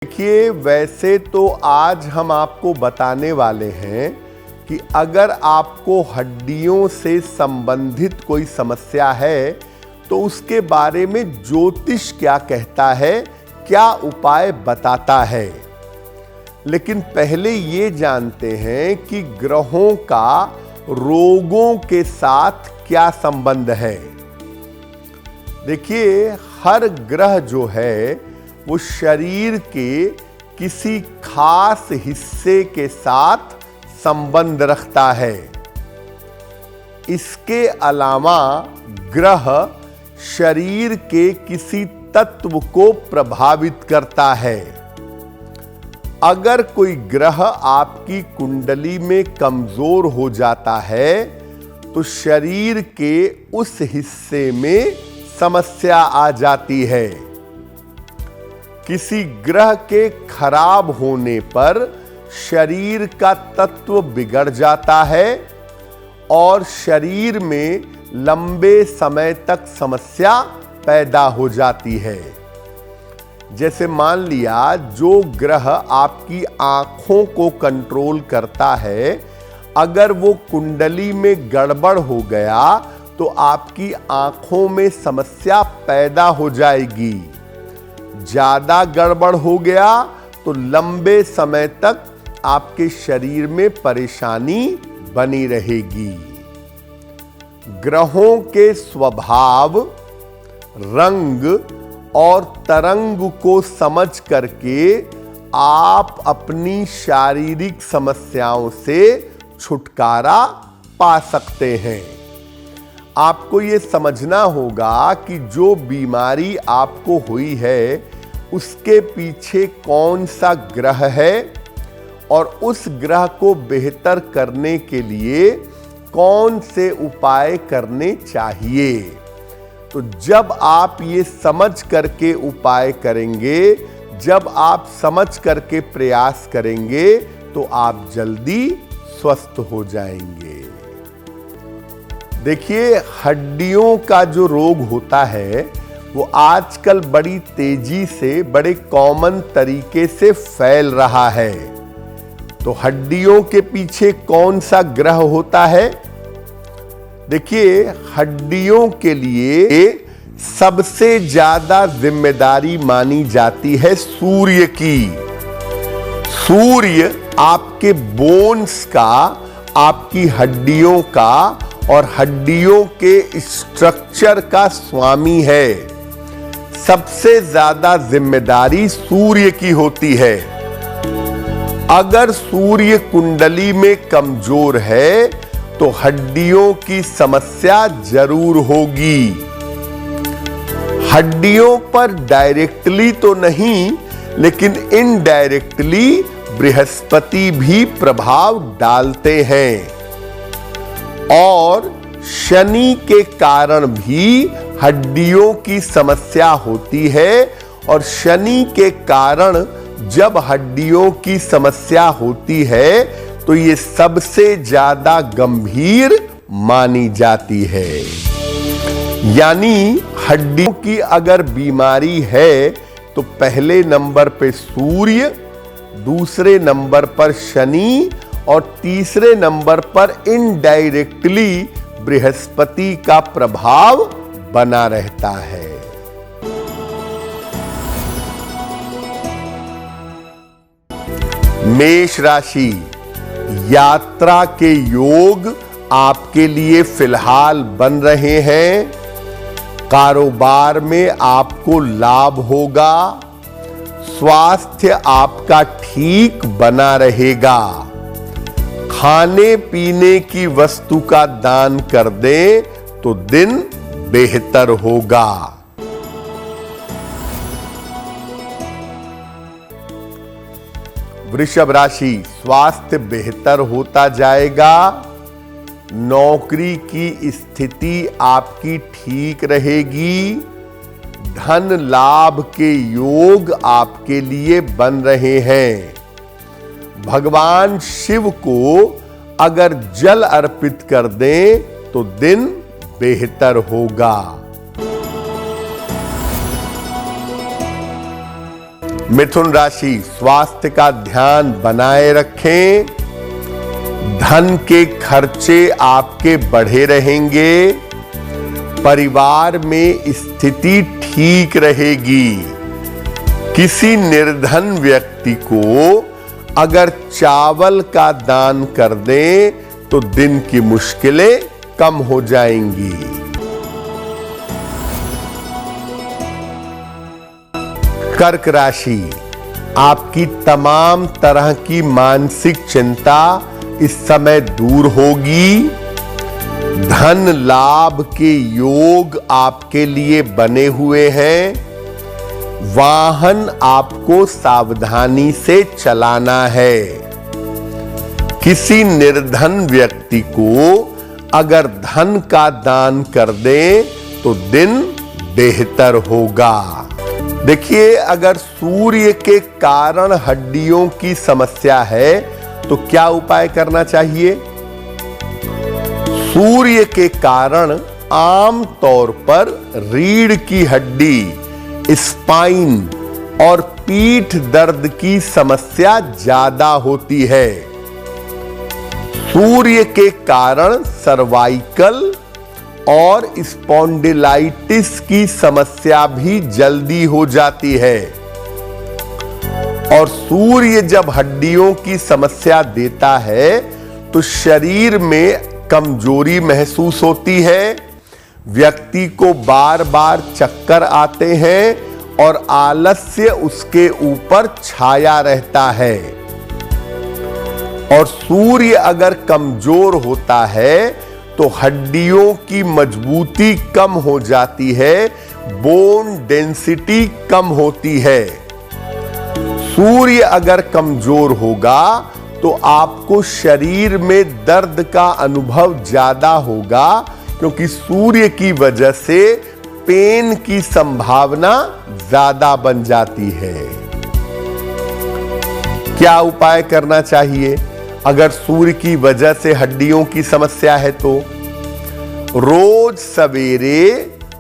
देखिए, वैसे तो आज हम आपको बताने वाले हैं कि अगर आपको हड्डियों से संबंधित कोई समस्या है तो उसके बारे में ज्योतिष क्या कहता है, क्या उपाय बताता है। लेकिन पहले ये जानते हैं कि ग्रहों का रोगों के साथ क्या संबंध है। देखिए, हर ग्रह जो है वो शरीर के किसी खास हिस्से के साथ संबंध रखता है। इसके अलावा ग्रह शरीर के किसी तत्व को प्रभावित करता है। अगर कोई ग्रह आपकी कुंडली में कमजोर हो जाता है तो शरीर के उस हिस्से में समस्या आ जाती है। किसी ग्रह के खराब होने पर शरीर का तत्व बिगड़ जाता है और शरीर में लंबे समय तक समस्या पैदा हो जाती है। जैसे मान लिया, जो ग्रह आपकी आंखों को कंट्रोल करता है, अगर वो कुंडली में गड़बड़ हो गया तो आपकी आंखों में समस्या पैदा हो जाएगी। ज्यादा गड़बड़ हो गया तो लंबे समय तक आपके शरीर में परेशानी बनी रहेगी। ग्रहों के स्वभाव, रंग और तरंग को समझ करके आप अपनी शारीरिक समस्याओं से छुटकारा पा सकते हैं। आपको ये समझना होगा कि जो बीमारी आपको हुई है उसके पीछे कौन सा ग्रह है और उस ग्रह को बेहतर करने के लिए कौन से उपाय करने चाहिए। तो जब आप ये समझ करके उपाय करेंगे, जब आप समझ करके प्रयास करेंगे तो आप जल्दी स्वस्थ हो जाएंगे। देखिए, हड्डियों का जो रोग होता है वो आजकल बड़ी तेजी से, बड़े कॉमन तरीके से फैल रहा है। तो हड्डियों के पीछे कौन सा ग्रह होता है? देखिए, हड्डियों के लिए सबसे ज्यादा जिम्मेदारी मानी जाती है सूर्य की। सूर्य आपके बोन्स का, आपकी हड्डियों का और हड्डियों के स्ट्रक्चर का स्वामी है। सबसे ज्यादा जिम्मेदारी सूर्य की होती है। अगर सूर्य कुंडली में कमजोर है तो हड्डियों की समस्या जरूर होगी। हड्डियों पर डायरेक्टली तो नहीं, लेकिन इनडायरेक्टली बृहस्पति भी प्रभाव डालते हैं और शनि के कारण भी हड्डियों की समस्या होती है। और शनि के कारण जब हड्डियों की समस्या होती है तो ये सबसे ज्यादा गंभीर मानी जाती है। यानी हड्डियों की अगर बीमारी है तो पहले नंबर पे सूर्य, दूसरे नंबर पर शनि और तीसरे नंबर पर इनडायरेक्टली बृहस्पति का प्रभाव बना रहता है। मेष राशि, यात्रा के योग आपके लिए फिलहाल बन रहे हैं। कारोबार में आपको लाभ होगा। स्वास्थ्य आपका ठीक बना रहेगा। खाने पीने की वस्तु का दान कर दें तो दिन बेहतर होगा। वृषभ राशि, स्वास्थ्य बेहतर होता जाएगा। नौकरी की स्थिति आपकी ठीक रहेगी। धन लाभ के योग आपके लिए बन रहे हैं। भगवान शिव को अगर जल अर्पित कर दें तो दिन बेहतर होगा। मिथुन राशि, स्वास्थ्य का ध्यान बनाए रखें। धन के खर्चे आपके बढ़े रहेंगे। परिवार में स्थिति ठीक रहेगी। किसी निर्धन व्यक्ति को अगर चावल का दान कर दें तो दिन की मुश्किलें कम हो जाएंगी। कर्क राशि, आपकी तमाम तरह की मानसिक चिंता इस समय दूर होगी। धन लाभ के योग आपके लिए बने हुए हैं। वाहन आपको सावधानी से चलाना है। किसी निर्धन व्यक्ति को अगर धन का दान कर दें तो दिन बेहतर होगा। देखिए, अगर सूर्य के कारण हड्डियों की समस्या है तो क्या उपाय करना चाहिए? सूर्य के कारण आम तौर पर रीढ़ की हड्डी, स्पाइन और पीठ दर्द की समस्या ज्यादा होती है। सूर्य के कारण सर्वाइकल और स्पॉन्डिलाइटिस की समस्या भी जल्दी हो जाती है। और सूर्य जब हड्डियों की समस्या देता है तो शरीर में कमजोरी महसूस होती है। व्यक्ति को बार बार चक्कर आते हैं और आलस्य उसके ऊपर छाया रहता है। और सूर्य अगर कमजोर होता है तो हड्डियों की मजबूती कम हो जाती है, बोन डेंसिटी कम होती है। सूर्य अगर कमजोर होगा तो आपको शरीर में दर्द का अनुभव ज्यादा होगा, क्योंकि सूर्य की वजह से पेन की संभावना ज्यादा बन जाती है। क्या उपाय करना चाहिए अगर सूर्य की वजह से हड्डियों की समस्या है? तो रोज सवेरे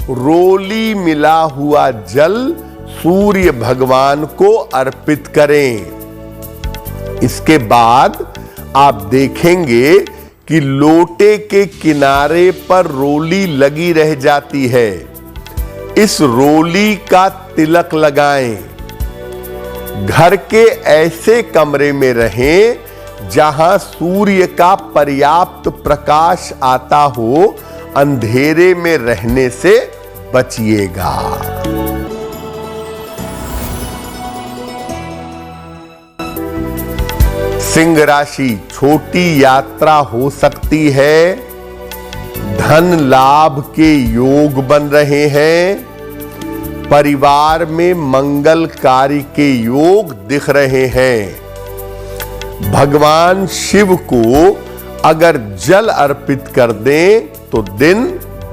रोली मिला हुआ जल सूर्य भगवान को अर्पित करें। इसके बाद आप देखेंगे कि लोटे के किनारे पर रोली लगी रह जाती है। इस रोली का तिलक लगाएं। घर के ऐसे कमरे में रहें जहां सूर्य का पर्याप्त प्रकाश आता हो। अंधेरे में रहने से बचिएगा। सिंह राशि, छोटी यात्रा हो सकती है। धन लाभ के योग बन रहे हैं। परिवार में मंगल कार्य के योग दिख रहे हैं। भगवान शिव को अगर जल अर्पित कर दें तो दिन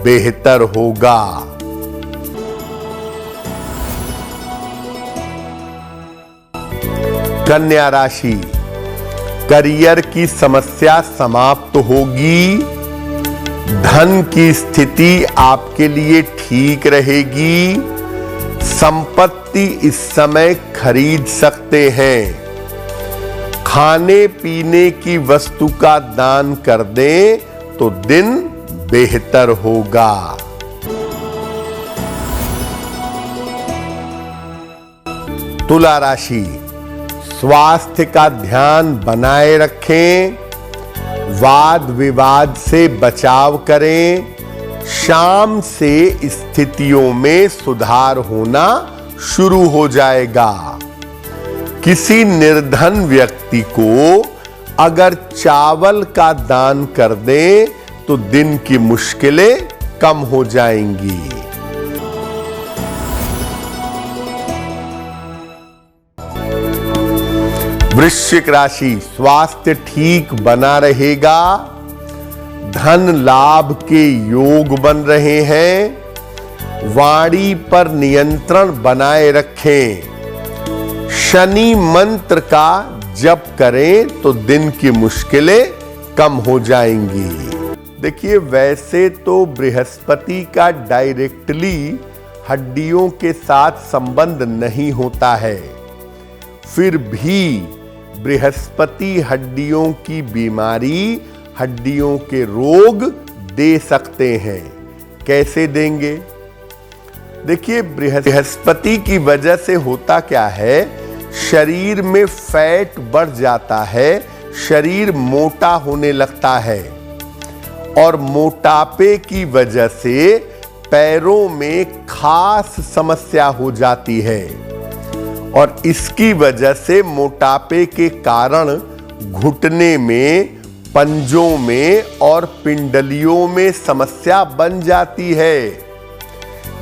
बेहतर होगा। कन्या राशि, करियर की समस्या समाप्त होगी। धन की स्थिति आपके लिए ठीक रहेगी। संपत्ति इस समय खरीद सकते हैं। खाने पीने की वस्तु का दान कर दें तो दिन बेहतर होगा। तुला राशि, स्वास्थ्य का ध्यान बनाए रखें। वाद विवाद से बचाव करें। शाम से स्थितियों में सुधार होना शुरू हो जाएगा। किसी निर्धन व्यक्ति को अगर चावल का दान कर दें तो दिन की मुश्किलें कम हो जाएंगी। वृश्चिक राशि, स्वास्थ्य ठीक बना रहेगा। धन लाभ के योग बन रहे हैं। वाणी पर नियंत्रण बनाए रखें। शनि मंत्र का जप करें तो दिन की मुश्किलें कम हो जाएंगी। देखिए, वैसे तो बृहस्पति का डायरेक्टली हड्डियों के साथ संबंध नहीं होता है, फिर भी बृहस्पति हड्डियों की बीमारी, हड्डियों के रोग दे सकते हैं। कैसे देंगे? देखिए, बृहस्पति की वजह से होता क्या है, शरीर में फैट बढ़ जाता है, शरीर मोटा होने लगता है और मोटापे की वजह से पैरों में खास समस्या हो जाती है और इसकी वजह से मोटापे के कारण घुटने में, पंजों में और पिंडलियों में समस्या बन जाती है।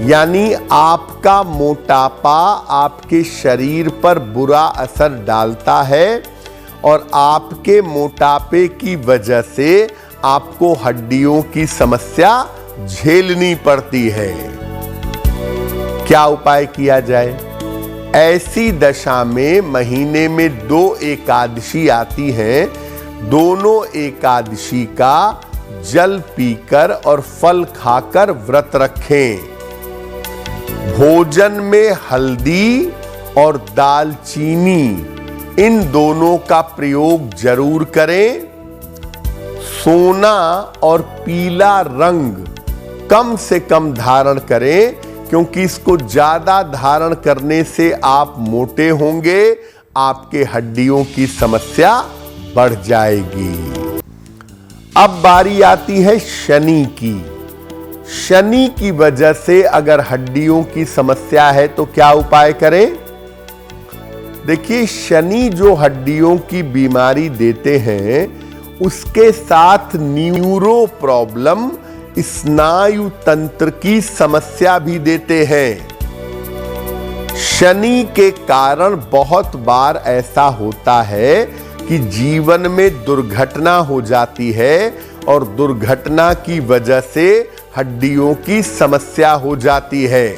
यानी आपका मोटापा आपके शरीर पर बुरा असर डालता है और आपके मोटापे की वजह से आपको हड्डियों की समस्या झेलनी पड़ती है। क्या उपाय किया जाए? ऐसी दशा में महीने में 2 एकादशी आती हैं। दोनों एकादशी का जल पीकर और फल खाकर व्रत रखें। भोजन में हल्दी और दालचीनी, इन दोनों का प्रयोग जरूर करें। सोना और पीला रंग कम से कम धारण करें, क्योंकि इसको ज्यादा धारण करने से आप मोटे होंगे, आपके हड्डियों की समस्या बढ़ जाएगी। अब बारी आती है शनि की। शनि की वजह से अगर हड्डियों की समस्या है तो क्या उपाय करें? देखिए, शनि जो हड्डियों की बीमारी देते हैं, उसके साथ न्यूरो प्रॉब्लम, स्नायु तंत्र की समस्या भी देते हैं। शनि के कारण बहुत बार ऐसा होता है कि जीवन में दुर्घटना हो जाती है और दुर्घटना की वजह से हड्डियों की समस्या हो जाती है।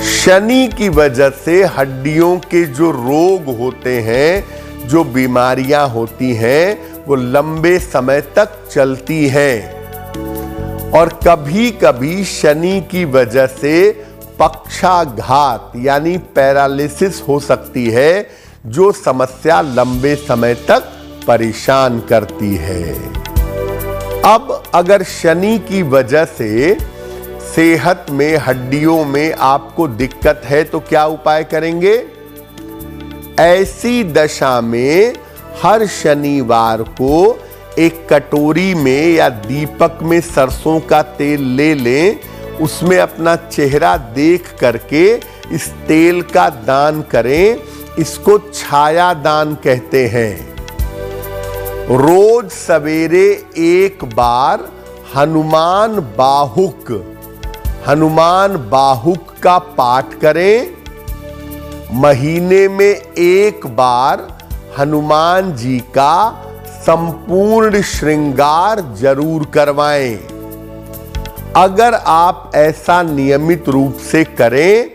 शनि की वजह से हड्डियों के जो रोग होते हैं, जो बीमारियां होती हैं, वो लंबे समय तक चलती हैं और कभी कभी शनि की वजह से पक्षाघात यानी पैरालिसिस हो सकती है, जो समस्या लंबे समय तक परेशान करती है। अब अगर शनि की वजह से सेहत में, हड्डियों में आपको दिक्कत है तो क्या उपाय करेंगे? ऐसी दशा में हर शनिवार को एक कटोरी में या दीपक में सरसों का तेल ले लें, उसमें अपना चेहरा देख करके इस तेल का दान करें। इसको छाया दान कहते हैं। रोज सवेरे एक बार हनुमान बाहुक का पाठ करें। महीने में एक बार हनुमान जी का संपूर्ण श्रृंगार जरूर करवाएं। अगर आप ऐसा नियमित रूप से करें,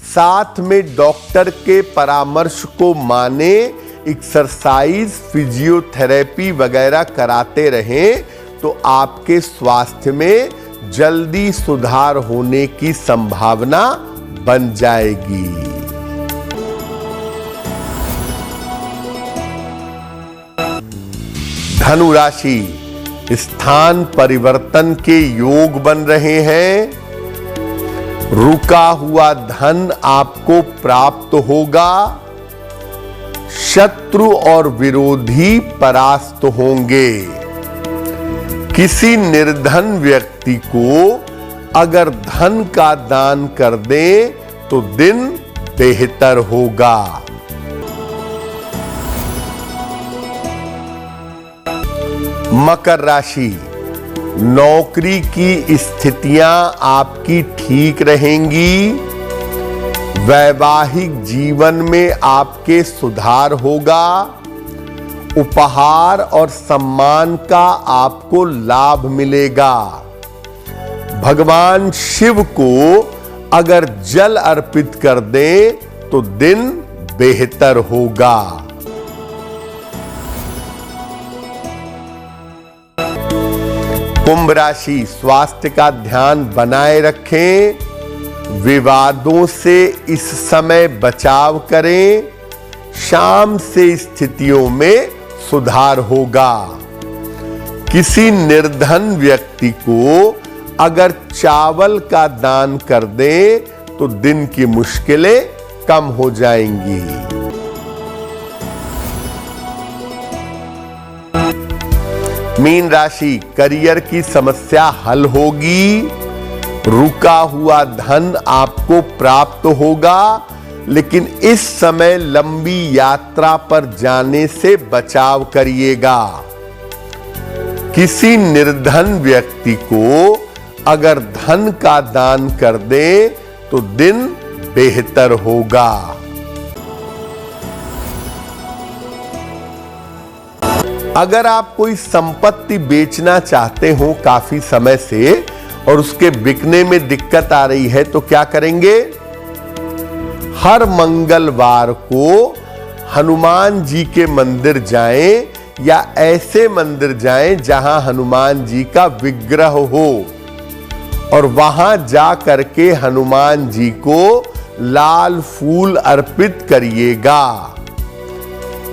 साथ में डॉक्टर के परामर्श को माने, एक्सरसाइज, फिजियोथेरेपी वगैरह कराते रहें, तो आपके स्वास्थ्य में जल्दी सुधार होने की संभावना बन जाएगी। धनु राशि, स्थान परिवर्तन के योग बन रहे हैं। रुका हुआ धन आपको प्राप्त होगा। शत्रु और विरोधी परास्त होंगे। किसी निर्धन व्यक्ति को अगर धन का दान कर दें तो दिन बेहतर होगा। मकर राशि, नौकरी की स्थितियां आपकी ठीक रहेंगी। वैवाहिक जीवन में आपके सुधार होगा। उपहार और सम्मान का आपको लाभ मिलेगा। भगवान शिव को अगर जल अर्पित कर दें तो दिन बेहतर होगा। कुंभ राशि, स्वास्थ्य का ध्यान बनाए रखें। विवादों से इस समय बचाव करें, शाम से स्थितियों में सुधार होगा। किसी निर्धन व्यक्ति को अगर चावल का दान कर दें तो दिन की मुश्किलें कम हो जाएंगी। मीन राशि, करियर की समस्या हल होगी, रुका हुआ धन आपको प्राप्त होगा, लेकिन इस समय लंबी यात्रा पर जाने से बचाव करिएगा। किसी निर्धन व्यक्ति को अगर धन का दान कर दें तो दिन बेहतर होगा। अगर आप कोई संपत्ति बेचना चाहते हो काफी समय से और उसके बिकने में दिक्कत आ रही है तो क्या करेंगे? हर मंगलवार को हनुमान जी के मंदिर जाएं या ऐसे मंदिर जाएं जहां हनुमान जी का विग्रह हो और वहां जा करके हनुमान जी को लाल फूल अर्पित करिएगा।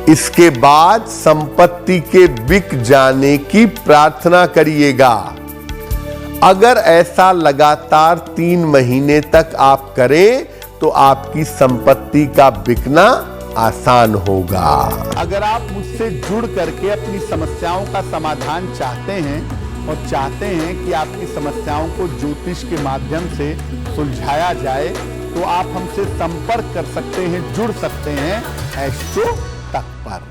इसके बाद संपत्ति के बिक जाने की प्रार्थना करिएगा। अगर ऐसा लगातार 3 महीने तक आप करें तो आपकी संपत्ति का बिकना आसान होगा। अगर आप मुझसे जुड़ करके अपनी समस्याओं का समाधान चाहते हैं और चाहते हैं कि आपकी समस्याओं को ज्योतिष के माध्यम से सुलझाया जाए तो आप हमसे संपर्क कर सकते हैं, जुड़ सकते हैं एस्ट्रो तक पर।